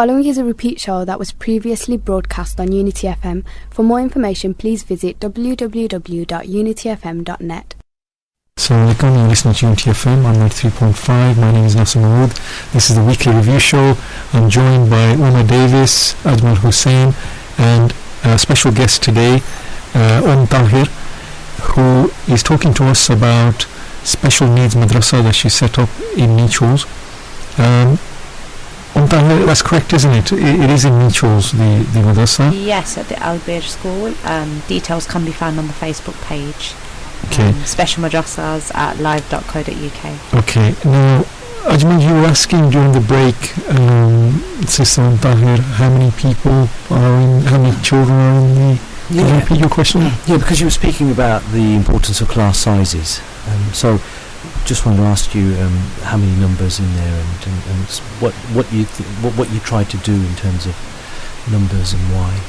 following is a repeat show that was previously broadcast on Unity FM. For more information, please visit www.unityfm.net. Assalamu alaikum, you're listening to Unity FM on 93.5. My name is Nasser Mahmood. This is the weekly review show. I'm joined by Umar Davis, Ajmal Hussain, and a special guest today, Tahir, who is talking to us about special needs madrasa that she set up in Nichols. Tahir, that's correct, isn't it? It is in Nichols, the madrasa? Yes, at the Al-Bir school. Details can be found on the Facebook page. Okay. Special Madrasahs at live.co.uk. Okay. Now, Ajmal, you were asking during the break, Sister Tahir, how many children are in the... Can you repeat your question? Yeah, because you were speaking about the importance of class sizes. So, just wanted to ask you how many numbers in there and what you tried to do in terms of numbers and why.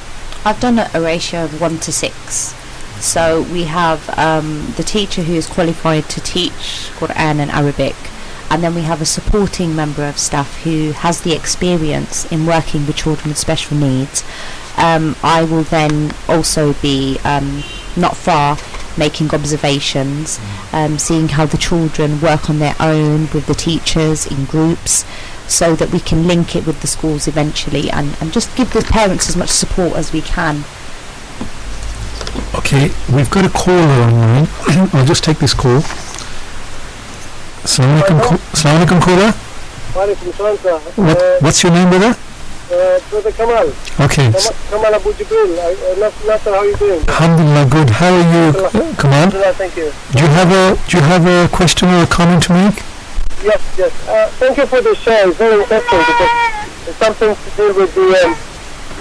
I've done a ratio of 1 to 6. So we have the teacher who is qualified to teach Quran and Arabic, and then we have a supporting member of staff who has the experience in working with children with special needs. I will then also be not far making observations, seeing how the children work on their own with the teachers in groups, so that we can link it with the schools eventually and just give the parents as much support as we can. Okay, we've got a caller online. I'll just take this call. Assalamu alaikum caller. What's your name, brother? Brother Kamal. Okay. Kamal Abu Jibril. Nasser, how are you doing? Alhamdulillah, good. How are you, Kamal? Thank you. Do you have a question or a comment to make? Yes. Thank you for the show. It's very interesting because it's something to do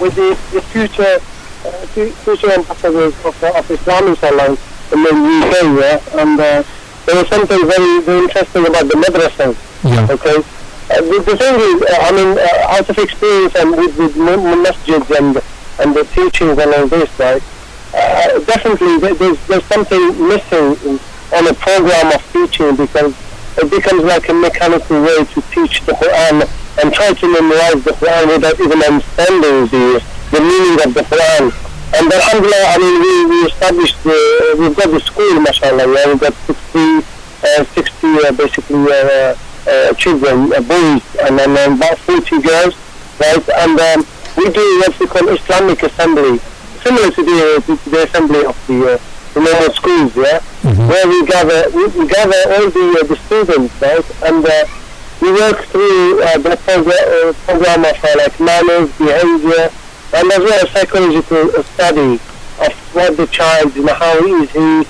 with the future ambassadors of Islam in the UK, yeah? And there was something very, very interesting about the madrasahs. Yeah. Okay. The thing is, out of experience and with masjids and the teachings and all this, right? Definitely, there's something missing on a program of teaching, because it becomes like a mechanical way to teach the Quran and try to memorize the Quran without even understanding the meaning of the Quran. And alhamdulillah, we established we've got the school, mashallah, yeah, we've got 60 basically children, boys, and then about 40 girls, right? And we do what we call Islamic assembly, similar to the assembly of the normal schools, yeah, where we gather all the students, right? And we work through the program of like manners, behavior, and as well as psychological study of what the child, how is he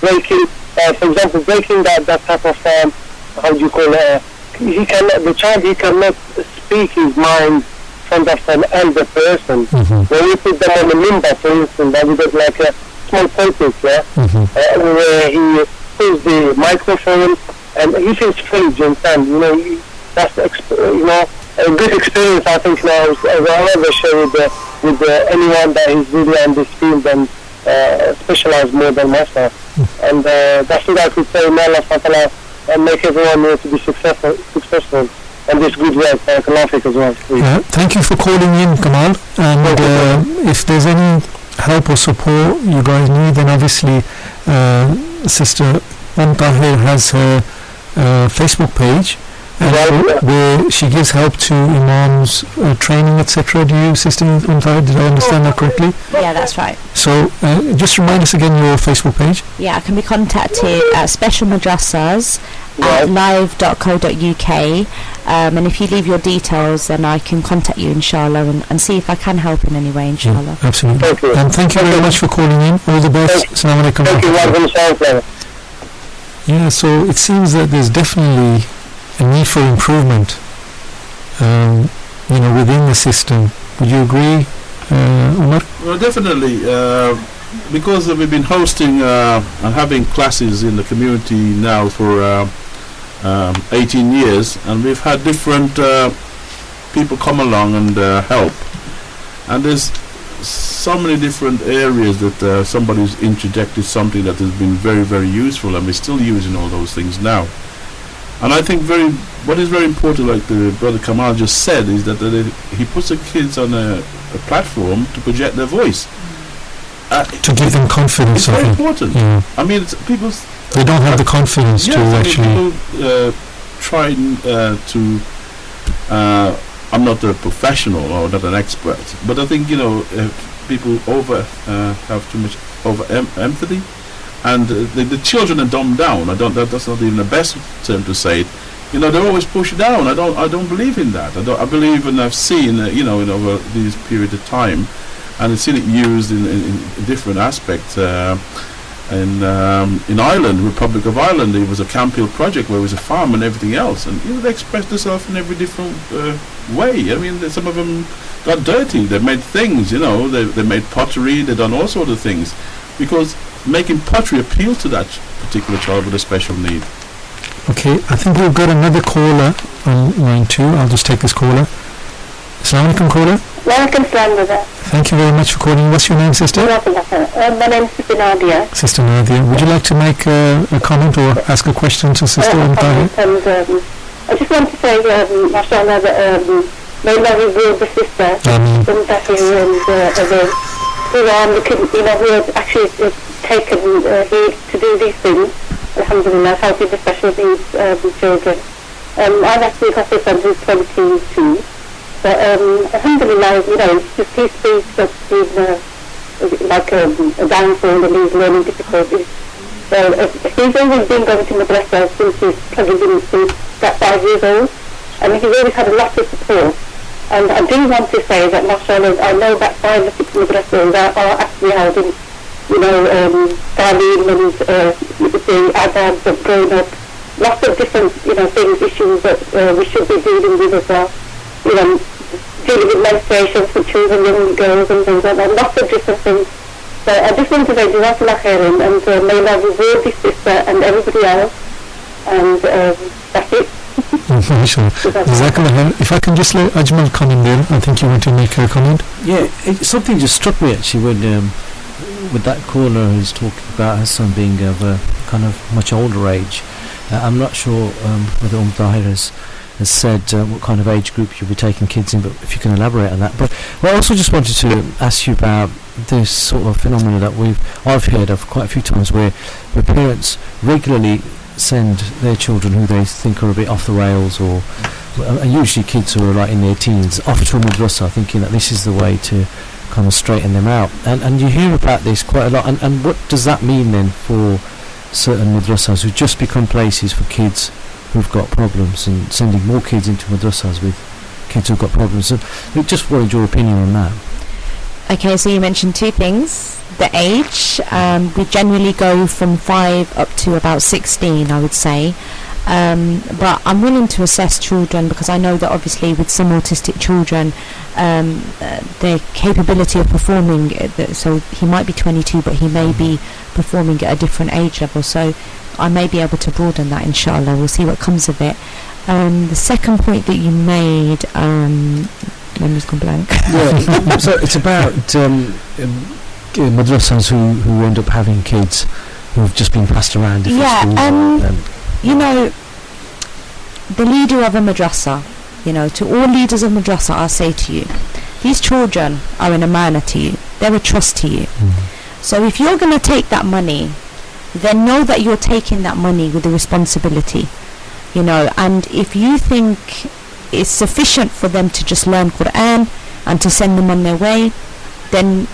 breaking, for example, breaking that type of how do you call it? The child cannot speak his mind in front of an elder person. When we put them on the minbar, for instance, that we got like a small pulpit, yeah, where he pulls the microphone and he feels free to understand. That's a good experience, I think, now, as I ever share with anyone that is really on this field and specialized more than myself. And that's what I could say. May Allah SWT and make everyone to be successful and this good work. Barakallahu as well. Thank you for calling in, Kamal. And if there's any help or support you guys need, then obviously Sister Tahir has her Facebook page, where she gives help to imams, training, etc. Do you, Sister Tahir, did I understand that correctly? Yeah, that's right. So just remind us again your Facebook page. Yeah, I can be contacted at Special Madrasahs at live.co.uk, and if you leave your details, then I can contact you, inshallah, and see if I can help in any way, inshallah. Yeah, absolutely. And thank you very much for calling in. All the best. Assalamu alaikum. Thank you. Yeah, so it seems that there's definitely a need for improvement, within the system. Would you agree, Umar? Well, definitely, because we've been hosting and having classes in the community now for 18 years, and we've had different people come along and help, and there's so many different areas that somebody's interjected something that has been very, very useful, and we're still using all those things now. And I think what is very important, like the brother Kamal just said, is that he puts the kids on a platform to project their voice. To give them confidence, it's very important. Yeah. I mean, people... They don't have the confidence to actually... People try to... I'm not a professional or not an expert, but I think, people have too much empathy, and the children are dumbed down. That's not even the best term to say it. They're always pushed down. I don't believe in that. I believe, and I've seen, in over this period of time, and I've seen it used in different aspects. In Ireland, Republic of Ireland, there was a Campiel project where it was a farm and everything else, and they expressed themselves in every different way. I mean, some of them got dirty. They made things, they made pottery. They done all sorts of things, because making pottery appealed to that particular child with a special need. Okay, I think we've got another caller on line 2. I'll just take this caller. Assalamu alaikum, caller. Welcome, brother. Thank you very much for calling. What's your name, sister? My name is Sister Nadia. Sister Nadia, would you like to make a comment or ask a question to Sister Tahir? I just want to say, mashallah, that may Allah reward the sister, Tahir, and who had actually taken heed to do these things. Alhamdulillah, helping the special needs children. I've actually got a son who's 22. But alhamdulillah, his speech has been like a downfall and he's learning difficulties. So he's always been going to Madrasahs since he's probably been about 5 years old, and he's always had a lot of support. And I do want to say that, mashallah, I know that 5 or 6 Madrasahs are actually holding, Talim and the adabs of growing up, lots of different, things, issues that we should be dealing with as well. Dealing with menstruation for children, young girls and things like that, lots of different things. So I just want to say Jazakallah khairan, and may Allah reward this sister and everybody else, and that's it. If I can just let Ajmal come in there, I think you want to make a comment. Yeah, something just struck me actually when with that caller who's talking about her son being of a kind of much older age. I'm not sure whether Tahir has said what kind of age group you'll be taking kids in, but if you can elaborate on that. But I also just wanted to ask you about this sort of phenomena that I've heard of quite a few times, where parents regularly send their children who they think are a bit off the rails, or usually kids who are like in their teens, off to a madrasa, thinking that this is the way to kind of straighten them out. And you hear about this quite a lot. And what does that mean then for certain madrasas who just become places for kids who've got problems, and sending more kids into madrasas with kids who've got problems? So we just wanted your opinion on that. Okay, so you mentioned 2 things. The age, we generally go from 5 up to about 16, I would say. But I'm willing to assess children, because I know that obviously with some autistic children, their capability of performing, so he might be 22 but he may be performing at a different age level, so I may be able to broaden that, inshallah. We'll see what comes of it. The second point that you made, memory's gone blank. Yeah, so it's about madrasas who end up having kids who've just been passed around different schools. The leader of a madrasa, to all leaders of madrasa, I say to you, these children are an amana to you. They're a trust to you. So if you're going to take that money, then know that you're taking that money with a responsibility, and if you think it's sufficient for them to just learn Quran and to send them on their way, then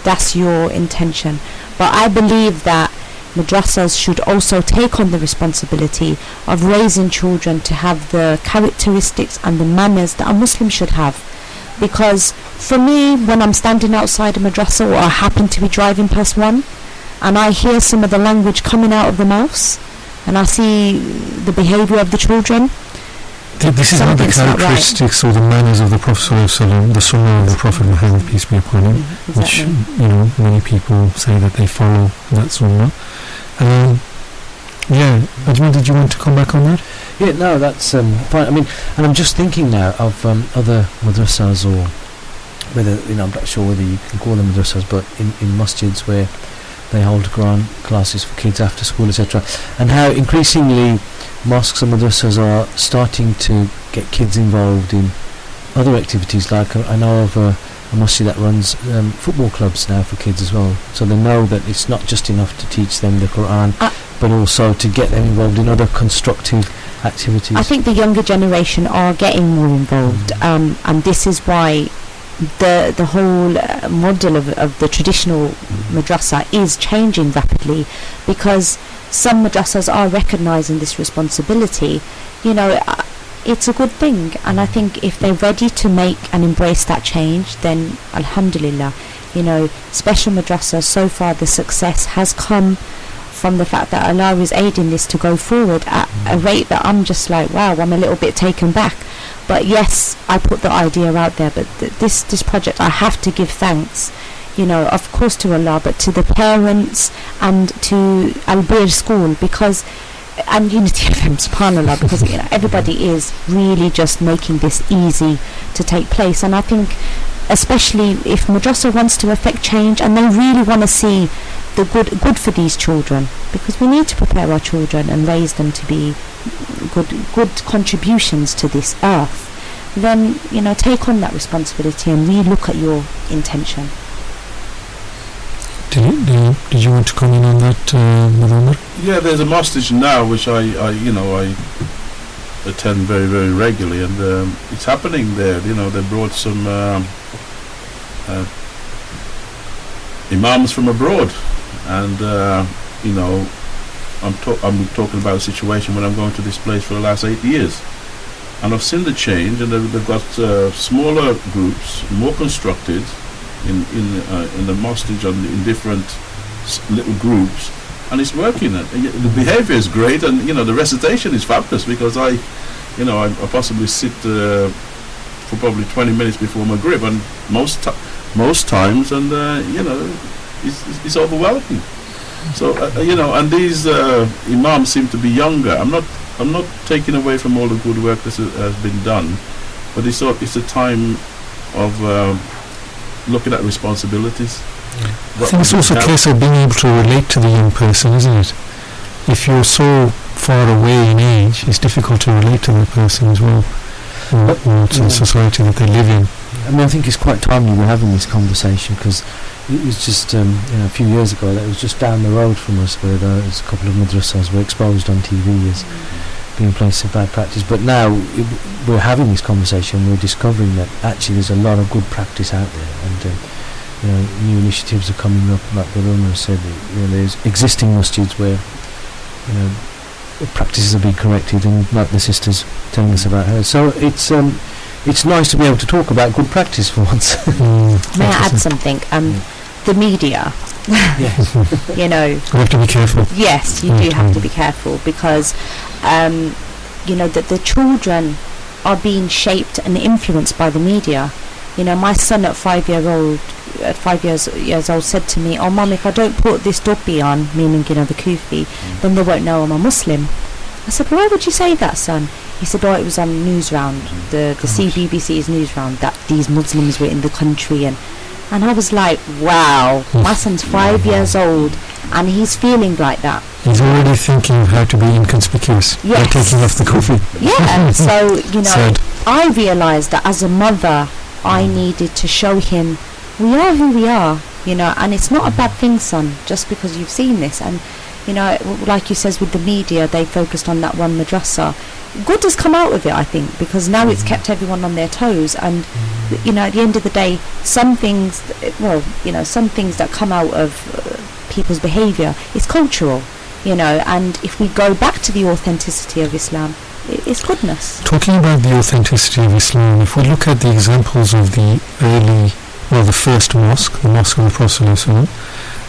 that's your intention. But I believe that madrasas should also take on the responsibility of raising children to have the characteristics and the manners that a Muslim should have. Because for me, when I'm standing outside a madrasa, or I happen to be driving past one, and I hear some of the language coming out of the mouths, and I see the behaviour of the children, this is not the characteristics or the manners of the Prophet ﷺ, the Sunnah of the Prophet Muhammad, peace be upon him, which many people say that they follow that Sunnah. Ajmal, did you want to come back on that? Yeah, no, that's fine. I mean, and I'm just thinking now of other madrasas, or whether, I'm not sure whether you can call them madrasas, but in masjids where they hold Quran classes for kids after school, etc., and how increasingly mosques and madrasas are starting to get kids involved in other activities. Like I know of a mosque that runs football clubs now for kids as well, so they know that it's not just enough to teach them the Quran, but also to get them involved in other constructive activities. I think the younger generation are getting more involved, and this is why the whole model of the traditional madrasa is changing rapidly, because some madrasas are recognising this responsibility. It's a good thing, and I think if they're ready to make and embrace that change, then alhamdulillah. Special madrasa, so far the success has come from the fact that Allah is aiding this to go forward at a rate that I'm just like, wow, I'm a little bit taken back. But yes, I put the idea out there, but this project, I have to give thanks, of course to Allah, but to the parents and to Al-Bir School, and Unity FM, subhanAllah, because everybody is really just making this easy to take place. And I think especially if madrasa wants to affect change and they really want to see the good for these children, because we need to prepare our children and raise them to be good contributions to this earth, then take on that responsibility and re-look at your intention. Did you want to comment on that, Muhammad? Yeah, there's a mosque now which I attend very, very regularly, and it's happening there. They brought some imams from abroad, and I'm talking about a situation when I'm going to this place for the last 8 years, and I've seen the change, and they've got smaller groups, more constructed in the mosque, in different little groups, and it's working. The behaviour is great, and the recitation is fabulous, because I possibly sit for probably 20 minutes before Maghrib, and most times, and it's overwhelming. So and these imams seem to be younger. I'm not taking away from all the good work that has been done, but it's a time of looking at responsibilities. I think it's also a case of being able to relate to the young person, isn't it? If you're so far away in age, it's difficult to relate to the person as well, or to the society that they live in. I think it's quite timely we're having this conversation, because it was just a few years ago that it was just down the road from us where there's a couple of madrasas were exposed on TV as being places of bad practice. But now we're having this conversation, we're discovering that actually there's a lot of good practice out there, and new initiatives are coming up, like the Roma said. There's existing masjids where practices have been corrected, and like the sisters telling us about her. So it's nice to be able to talk about good practice for once. May I add something? The media. Yes. You have to be careful. Yes, you do have to be careful, because that the children are being shaped and influenced by the media. My son at 5 years old said to me, "Oh mum, if I don't put this dubbi on," meaning the kufi, then they won't know I'm a Muslim. I said, "Why would you say that, son?" He said, "Oh, it was on news round, the CBBC's news round, that these Muslims were in the country," and I was like, wow, my son's 5 years old and he's feeling like that. He's already thinking of how to be inconspicuous by taking off the coffee. Yeah, so I realised that as a mother I needed to show him we are who we are, and it's not a bad thing, son, just because you've seen this. And like you says, with the media, they focused on that one madrasa. Good has come out of it, I think, because now it's kept everyone on their toes. And at the end of the day, some things that come out of people's behaviour is cultural, and if we go back to the authenticity of Islam, it's goodness. Talking about the authenticity of Islam, if we look at the examples of the the first mosque, the Mosque of the Prophet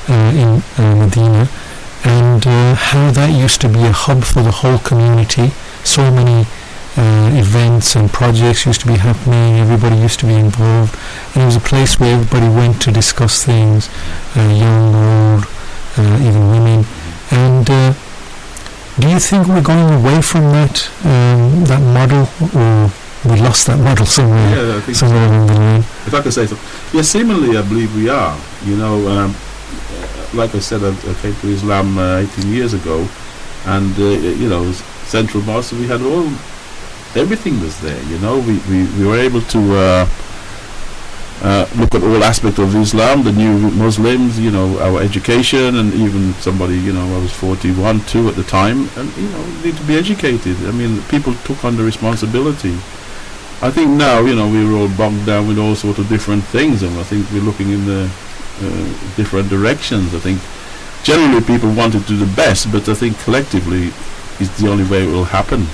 in Medina, and how that used to be a hub for the whole community. So many events and projects used to be happening, everybody used to be involved, and it was a place where everybody went to discuss things, young, old, even women. And do you think we're going away from that model, or we lost that model somewhere? Yeah, I think somewhere along the line? If I could say so. Yeah, seemingly I believe we are. Like I said, I came to Islam 18 years ago, and Central Mosque, we had everything was there. You know, we were able to look at all aspects of Islam, the new Muslims, you know, our education, and even somebody, you know, I was 41, 2 at the time, and, you know, need to be educated. I mean, people took on the responsibility. I think now, you know, we're all bogged down with all sorts of different things, and I think we're looking in the different directions. I think generally people want to do the best, but I think collectively is the only way it will happen.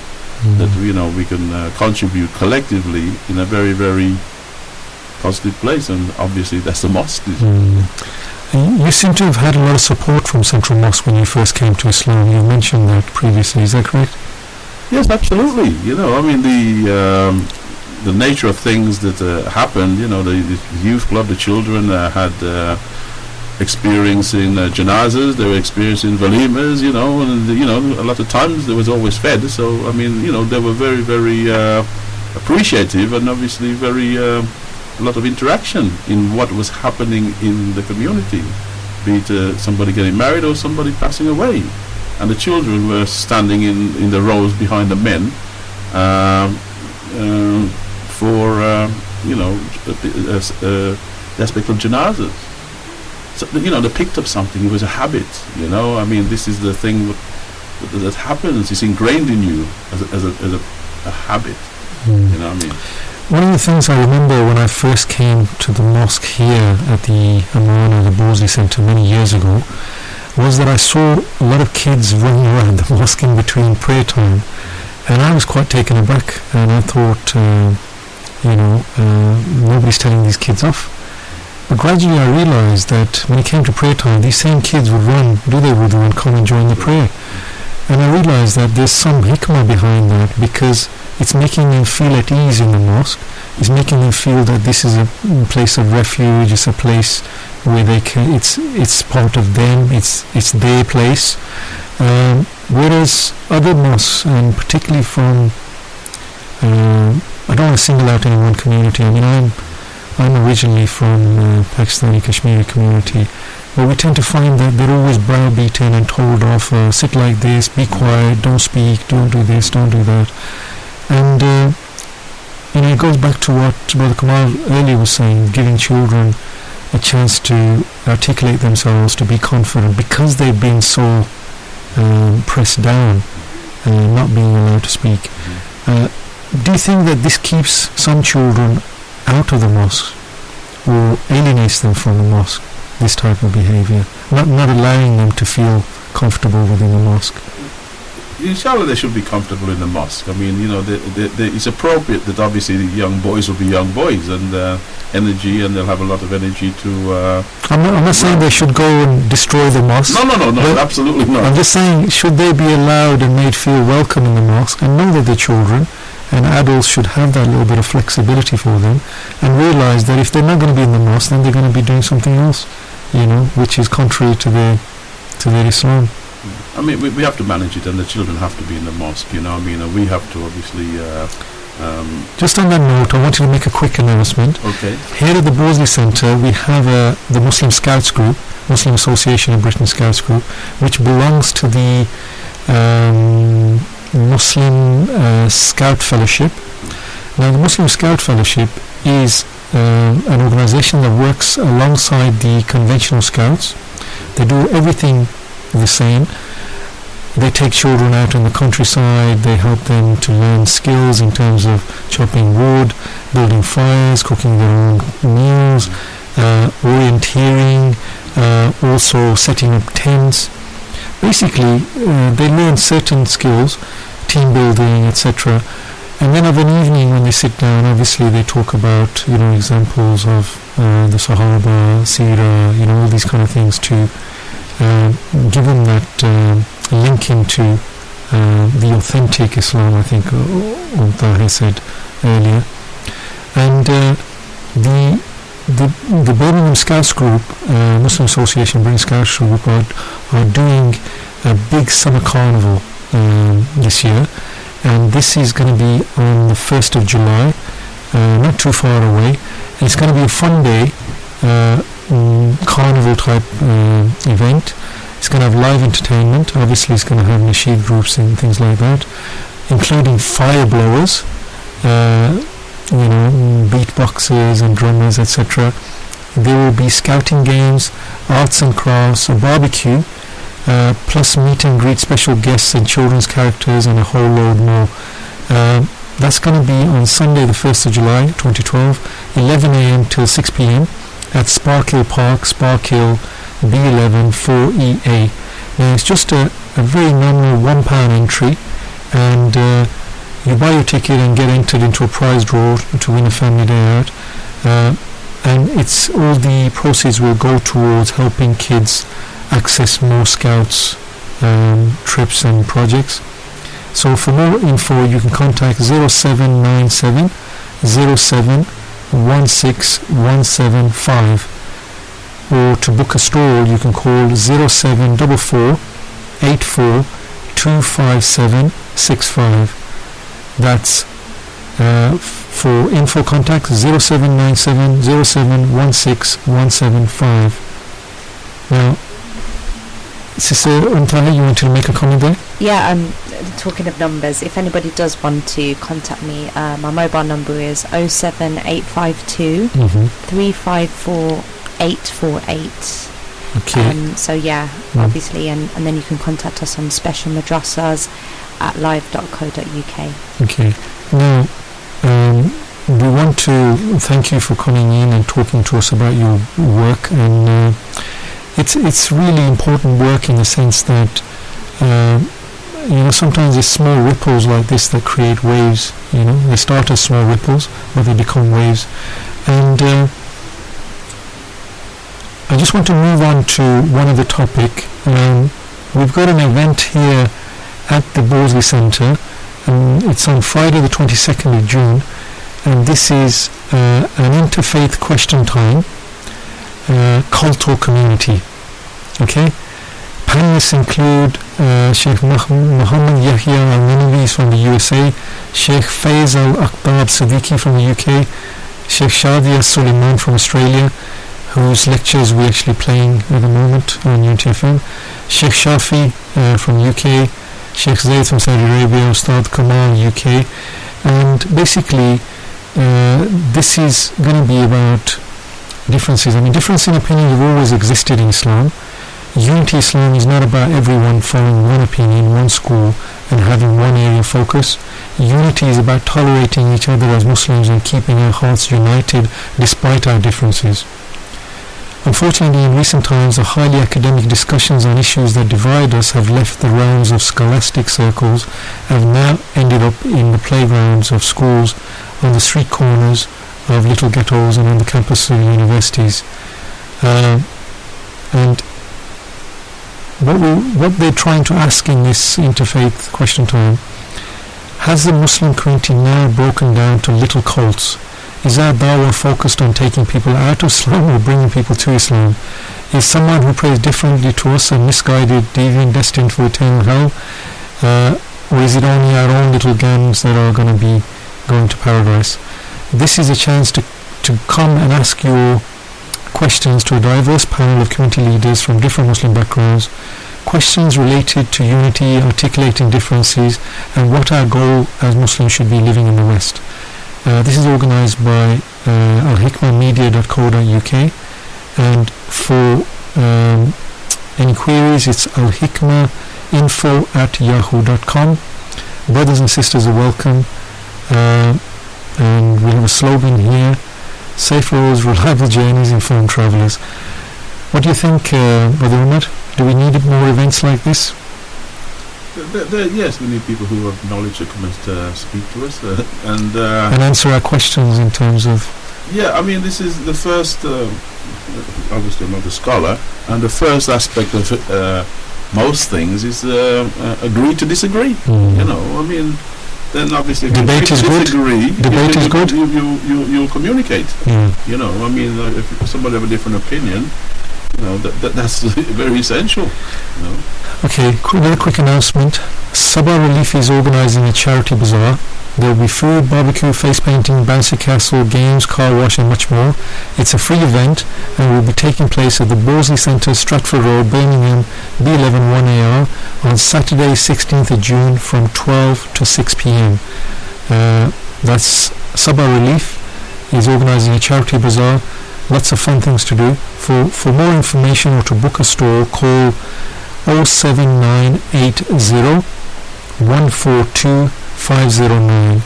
That, you know, we can contribute collectively in a very, very positive place, and obviously that's the mosque. You seem to have had a lot of support from Central Mosque when you first came to Islam. You mentioned that previously, is that correct? Yes, absolutely. You know, I mean, the nature of things that happened, you know, the youth club, the children had experience in janazas, they were experiencing walimas, you know, and, you know, a lot of times there was always fed. So, I mean, you know, they were very, very appreciative, and obviously very a lot of interaction in what was happening in the community, be it somebody getting married or somebody passing away. And the children were standing in the rows behind the men for, you know, the aspect of janazas. So, you know, they picked up something. It was a habit, you know. I mean, this is the thing that happens. It's ingrained in you as a habit, you know what I mean? One of the things I remember when I first came to the mosque here at the Amana, the Borsley Centre, many years ago, was that I saw a lot of kids running around the mosque in between prayer time, and I was quite taken aback, and I thought, you know, nobody's telling these kids off. But gradually I realised that when it came to prayer time, these same kids would run, do their wudu and come and join the prayer. And I realised that there's some hikmah behind that, because it's making them feel at ease in the mosque. It's making them feel that this is a place of refuge. It's a place where they can. It's part of them. It's their place. Whereas other mosques, and particularly from, I don't want to single out any one community. I mean, I'm originally from Pakistani Kashmiri community, but we tend to find that they're always browbeaten and told off, sit like this, be quiet, don't speak, don't do this, don't do that. And you know, it goes back to what Brother Kamal earlier was saying, giving children a chance to articulate themselves, to be confident, because they've been so pressed down, not being allowed to speak. Do you think that this keeps some children out of the mosque, or alienates them from the mosque, this type of behaviour, not allowing them to feel comfortable within the mosque? Inshallah, they should be comfortable in the mosque. I mean, you know, it's appropriate that obviously the young boys will be young boys, and energy, and they'll have a lot of energy to... I'm not saying they should go and destroy the mosque. No, absolutely not. I'm just saying, should they be allowed and made feel welcome in the mosque, and know that they're children, and adults should have that little bit of flexibility for them, and realise that if they're not going to be in the mosque, then they're going to be doing something else, you know, which is contrary to their Islam. I mean, we have to manage it, and the children have to be in the mosque, you know. I mean, we have to obviously... Just on that note, I wanted to make a quick announcement. Okay. Here at the Borsley Centre, we have the Muslim Scouts Group, Muslim Association of Britain Scouts Group, which belongs to the Muslim Scout Fellowship. Now, the Muslim Scout Fellowship is an organisation that works alongside the conventional scouts. They do everything the same. They take children out in the countryside, they help them to learn skills in terms of chopping wood, building fires, cooking their own meals, orienteering, also setting up tents. Basically, they learn certain skills, team building, etc. And then of an evening when they sit down, obviously they talk about, you know, examples of the Sahaba, Seerah, you know, all these kind of things to give them that linking to the authentic Islam, I think Tahir said earlier. And the Birmingham Scouts Group, Muslim Association Birmingham Scouts Group, are doing a big summer carnival this year, and this is going to be on the 1st of July, not too far away. And it's going to be a fun day, carnival type event, It's going to have live entertainment. Obviously, it's going to have nasheed groups and things like that, including fire blowers, beatboxers and drummers, etc. There will be scouting games, arts and crafts, a barbecue, plus meet and greet special guests and children's characters, and a whole load more. That's going to be on Sunday the 1st of July 2012, 11 a.m. till 6 p.m. at Sparkhill Park, Sparkhill, B11 4EA. Now it's just a very nominal £1 entry, and you buy your ticket and get entered into a prize draw to win a family day out, and it's all the proceeds will go towards helping kids access more scouts trips and projects. So for more info you can contact 0797 07 16175, or to book a stall you can call 0744 84 257 65. That's for info contact 0797 07 16175. Now, Sister Untali, you wanted to make a comment there? Yeah, talking of numbers, if anybody does want to contact me, my mobile number is 07852 354 848. Okay. So yeah, obviously, and then you can contact us on special madrasahs at live.co.uk. Okay. Now, we want to thank you for coming in and talking to us about your work, and it's really important work in the sense that sometimes it's small ripples like this that create waves. They start as small ripples, but they become waves. And I just want to move on to one other topic. We've got an event here at the Borsley Centre, and it's on Friday the 22nd of June, and this is an interfaith question time, cult or community. Okay? Panelists include Sheikh Muhammad Yahya Al-Nanawi from the USA, Sheikh Faiz Al-Aqtab Siddiqui from the UK, Sheikh Shadia Suleiman from Australia, whose lectures we're actually playing at the moment on UTFM, Sheikh Shafi from UK, Sheikh Zaid from Saudi Arabia, Ustad Kamal UK, and basically this is going to be about differences. I mean, difference in opinion have always existed in Islam. Unity Islam is not about everyone following one opinion, one school, and having one area of focus. Unity is about tolerating each other as Muslims and keeping our hearts united despite our differences. Unfortunately, in recent times, the highly academic discussions on issues that divide us have left the realms of scholastic circles, have now ended up in the playgrounds of schools, on the street corners of little ghettos, and on the campuses of universities. And what they're trying to ask in this interfaith question time: has the Muslim community now broken down to little cults? Is our dawah focused on taking people out of Islam or bringing people to Islam? Is someone who prays differently to us a misguided deviant destined for eternal hell? Or is it only our own little gangs that are going to be going to paradise? This is a chance to come and ask your questions to a diverse panel of community leaders from different Muslim backgrounds, questions related to unity, articulating differences, and what our goal as Muslims should be living in the West. This is organised by alhikmahmedia.co.uk, and for any queries it's alhikmahinfo@yahoo.com. Brothers and sisters are welcome, and we have a slogan here: safe roads, reliable journeys, informed travellers. What do you think, Brother Umar? Do we need more events like this? Yes, we need people who have knowledge that come and speak to us and answer our questions in terms of... Yeah, I mean, this is the first, obviously I'm not a scholar, and the first aspect of most things is agree to disagree. I mean, then obviously if debate is disagree, good. Debate is good. You'll communicate. I mean, if somebody have a different opinion, that's very essential. Okay, another quick announcement. Sabah Relief is organising a charity bazaar. There will be food, barbecue, face painting, bouncy castle, games, car wash and much more. It's a free event and will be taking place at the Borsley Centre, Stratford Road, Birmingham, B11 1AR on Saturday 16th of June from 12 to 6 p.m. That's Sabah Relief is organising a charity bazaar. Lots of fun things to do. For more information or to book a stall, call 07980 142 509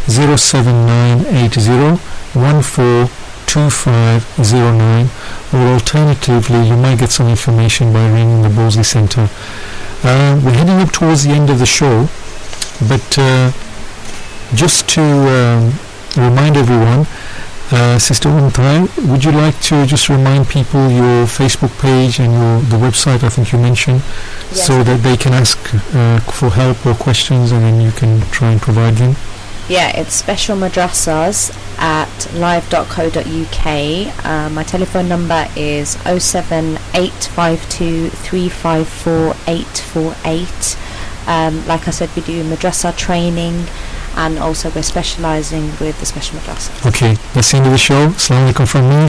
07980 142509, or alternatively you might get some information by ringing the Borsley Centre. We're heading up towards the end of the show, but just to remind everyone, Sister Untai, would you like to just remind people your Facebook page and the website I think you mentioned, Yes. so that they can ask for help or questions and then you can try and provide them? Yeah, it's Special Madrasahs at live.co.uk. My telephone number is 07852 354 848. Like I said, we do madrasa training, and also we're specialising with the special madrasa. Okay, that's the end of the show. Assalamu alaikum from me.